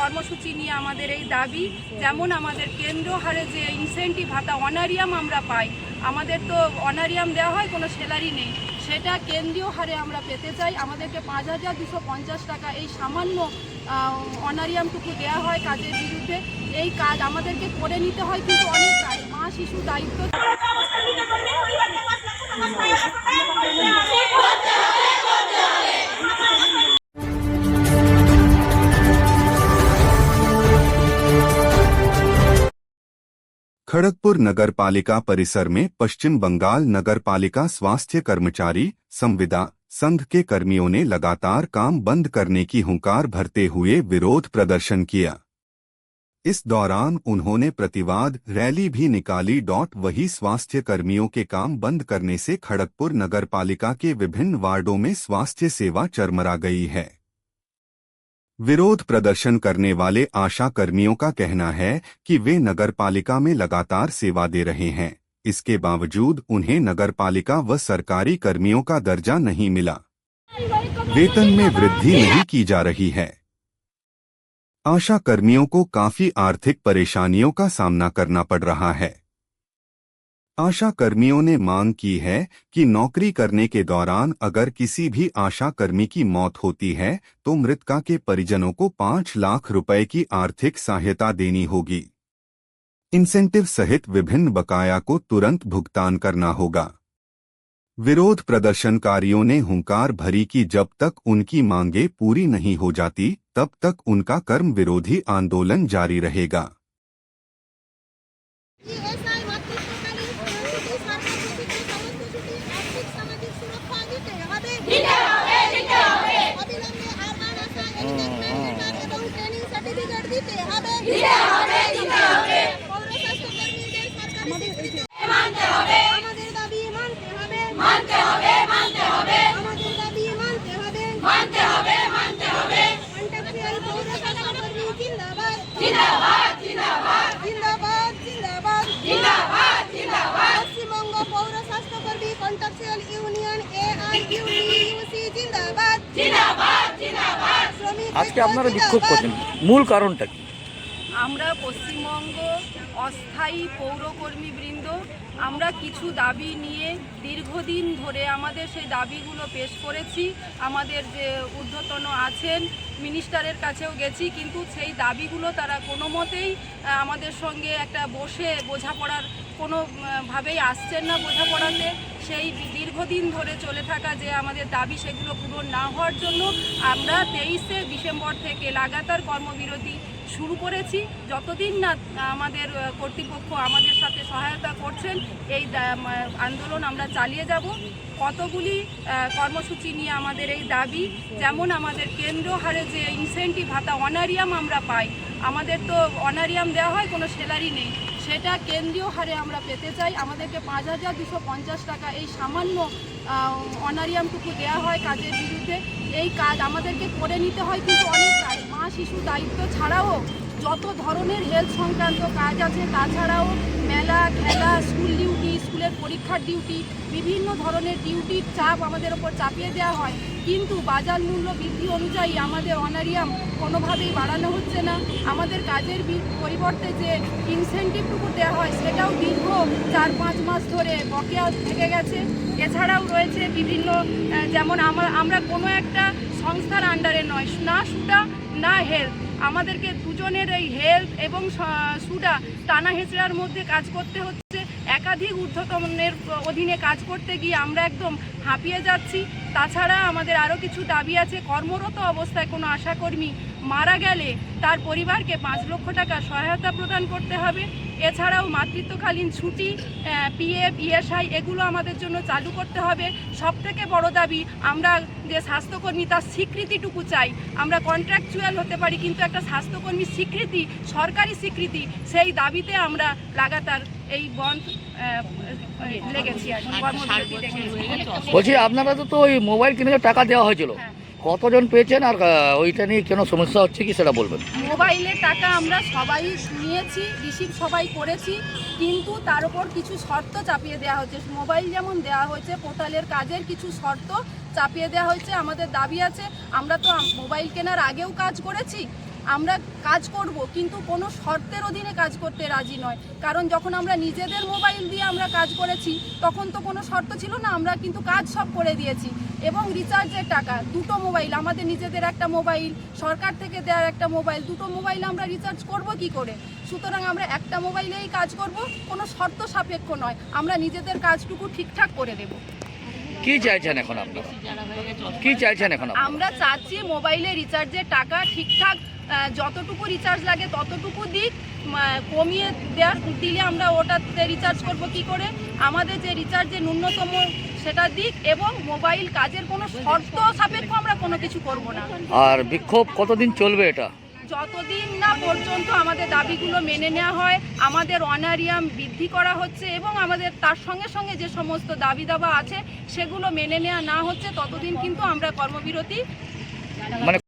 কর্মসূচি নিয়ে আমাদের এই দাবি, যেমন আমাদের কেন্দ্র হারে যে ইনসেন্টিভ ভাতা অনারিয়াম আমরা পাই, আমাদের তো অনারিয়াম দেওয়া হয়, কোনো স্যালারি নেই, সেটা কেন্দ্রীয় হারে আমরা পেতে চাই। আমাদেরকে 5,250 টাকা এই সামান্য অনারিয়ামটুকু দেওয়া হয় কাজের বিরুদ্ধে। এই কাজ আমাদেরকে করে নিতে হয়, কিন্তু অনেক কাজ, মা শিশু দায়িত্ব। खड़गपुर नगर पालिका परिसर में पश्चिम बंगाल नगर पालिका स्वास्थ्य कर्मचारी संविदा संघ के कर्मियों ने लगातार काम बंद करने की हुंकार भरते हुए विरोध प्रदर्शन किया। इस दौरान उन्होंने प्रतिवाद रैली भी निकाली। वही स्वास्थ्य कर्मियों के काम बंद करने से खड़गपुर नगर पालिका के विभिन्न वार्डों में स्वास्थ्य सेवा चरमरा गई है। विरोध प्रदर्शन करने वाले आशा कर्मियों का कहना है कि वे नगर पालिका में लगातार सेवा दे रहे हैं, इसके बावजूद उन्हें नगर पालिका व सरकारी कर्मियों का दर्जा नहीं मिला, वेतन में वृद्धि नहीं की जा रही है। आशा कर्मियों को काफी आर्थिक परेशानियों का सामना करना पड़ रहा है। आशा कर्मियों ने मांग की है कि नौकरी करने के दौरान अगर किसी भी आशा कर्मी की मौत होती है तो मृतका के परिजनों को 5 लाख रुपए की आर्थिक सहायता देनी होगी। इंसेंटिव सहित विभिन्न बकाया को तुरंत भुगतान करना होगा। विरोध प्रदर्शनकारियों ने हुंकार भरी कि जब तक उनकी मांगे पूरी नहीं हो जाती तब तक उनका कर्म विरोधी आंदोलन जारी रहेगा। আজকে আপনারা বিক্ষোভ করছেন, মূল কারণটা কি? আমরা পশ্চিমবঙ্গ অস্থায়ী পৌরকর্মী বৃন্দ আমরা কিছু দাবি নিয়ে দীর্ঘদিন ধরে আমাদের সেই দাবিগুলো পেশ করেছি। আমাদের যে ঊর্ধ্বতন আছেন মিনিস্টারের কাছেও গেছি, কিন্তু সেই দাবিগুলো তারা কোনো মতেই আমাদের সঙ্গে একটা বসে বোঝাপড়ার কোনোভাবেই আসছেন না বোঝাপড়াতে। সেই দীর্ঘদিন ধরে চলে থাকা যে আমাদের দাবি, সেগুলো পূরণ না হওয়ার জন্য আমরা 23শে ডিসেম্বর থেকে লাগাতার কর্মবিরতি শুরু করেছি। যতদিন না আমাদের কর্তৃপক্ষ আমাদের সাথে সহায়তা করছেন এই আন্দোলন আমরা চালিয়ে যাব। কতগুলি কর্মসূচি নিয়ে আমাদের এই দাবি, যেমন আমাদের কেন্দ্র হারে যে ইনসেন্টিভ ভাতা অনারিয়াম আমরা পাই, আমাদের তো অনারিয়াম দেওয়া হয়, কোনো স্যালারি নেই, সেটা কেন্দ্রীয় হারে আমরা পেতে চাই। আমাদেরকে 5,250 টাকা এই সামান্য অনারিয়ামটুকু দেওয়া হয় কাজের বিরুদ্ধে। এই কাজ আমাদেরকে করে নিতে হয়, কিন্তু অনেক কাজ, মা শিশু দায়িত্ব ছাড়াও যত ধরনের হেলথ সংক্রান্ত কাজ আছে, তাছাড়াও মেলা খেলা, স্কুল ডিউটি, স্কুলের পরীক্ষার ডিউটি, বিভিন্ন ধরনের ডিউটির চাপ আমাদের ওপর চাপিয়ে দেওয়া হয়। কিন্তু বাজার মূল্য বৃদ্ধি অনুযায়ী আমাদের অনারিয়াম কোনোভাবেই বাড়ানো হচ্ছে না। আমাদের কাজের পরিবর্তে যে ইনসেন্টিভটুকু দেওয়া হয় সেটাও দীর্ঘ 4-5 মাস ধরে বকেয়া থেকে গেছে। এছাড়াও রয়েছে বিভিন্ন, যেমন আমরা কোনো একটা সংস্থার আন্ডারে নয়, না সুডা না হেলথ, আমাদেরকে দুজনের এই হেলথ এবং সুডা টানা হেঁচড়ার মধ্যে কাজ করতে হচ্ছে। একাধিক ঊর্ধ্বতনের অধীনে কাজ করতে গিয়ে আমরা একদম হাঁপিয়ে যাচ্ছি। তাছাড়া আমাদের আরও কিছু দাবি আছে। কর্মরত অবস্থায় কোনো আশাকর্মী মারা গেলে তার পরিবারকে 5 লক্ষ টাকা সহায়তা প্রদান করতে হবে। এছাড়াও মাতৃত্বকালীন ছুটি, পিএফ, ইএসআই এগুলো আমাদের জন্য চালু করতে হবে। সবথেকে বড় দাবি, আমরা যে স্বাস্থ্যকর্মী তার স্বীকৃতিটুকু চাই। আমরা কন্ট্রাকচুয়াল হতে পারি, কিন্তু একটা স্বাস্থ্যকর্মীর স্বীকৃতি, সরকারি স্বীকৃতি, সেই দাবিতে আমরা লাগাতার এই বন্ধ লেগেছি আর কর্মবিরতি লেগেছি। বলছি, আপনারা তো ওই মোবাইল কিনে টাকা দেওয়া হয়েছিল, কতজন পেয়েছেন আর ওইটা নিয়ে কোনো সমস্যা হচ্ছে কি সেটা বলবেন? মোবাইলের টাকা আমরা সবাই নিয়েছি, রিসিভ সবাই করেছি, কিন্তু তার উপর কিছু শর্ত চাপিয়ে দেওয়া হচ্ছে। মোবাইল যেমন দেওয়া হয়েছে, পোর্টালের কাজের কিছু শর্ত চাপিয়ে দেওয়া হয়েছে। আমাদের দাবি আছে, আমরা তো মোবাইল কেনার আগেও কাজ করেছি, আমরা কাজ করব, কিন্তু কোনো শর্তের অধীনে কাজ করতে রাজি নয়। কারণ যখন আমরা নিজেদের মোবাইল দিয়ে আমরা কাজ করেছি তখন তো কোনো শর্ত ছিল না, আমরা কিন্তু কাজ সব করে দিয়েছি। এবং রিচার্জের টাকা, দুটো মোবাইল, আমাদের নিজেদের একটা মোবাইল, সরকার থেকে দেওয়ার একটা মোবাইল, দুটো মোবাইল আমরা রিচার্জ করব কি করে? সুতরাং আমরা একটা মোবাইলেই কাজ করব, কোনো শর্ত সাপেক্ষ নয়, আমরা নিজেদের কাজটুকু ঠিকঠাক করে দেব। কি চাইছেন এখন আপনারা, কি চাইছেন এখন আপনারা? আমরা চাচ্ছি মোবাইলে রিচার্জের টাকা ঠিকঠাক যতটুকু রিচার্জ লাগে ততটুকু দিক, কমিয়ে দিলে আমরা ওটাতে রিচার্জ করব কি করে? আমাদের যে রিচার্জের ন্যূনতম সেটা দিক, এবং মোবাইল কাজের কোনো শর্ত সাপেক্ষ আমরা কোনো কিছু করব না। আর বিক্ষোভ কতদিন চলবে এটা? যতদিন না পর্যন্ত আমাদের দাবিগুলো মেনে নেওয়া হয়, আমাদের অনারিয়াম বৃদ্ধি করা হচ্ছে এবং আমাদের তার সঙ্গে সঙ্গে যে সমস্ত দাবি দাবা আছে সেগুলো মেনে নেওয়া না হচ্ছে, ততদিন কিন্তু আমরা কর্মবিরতি মানে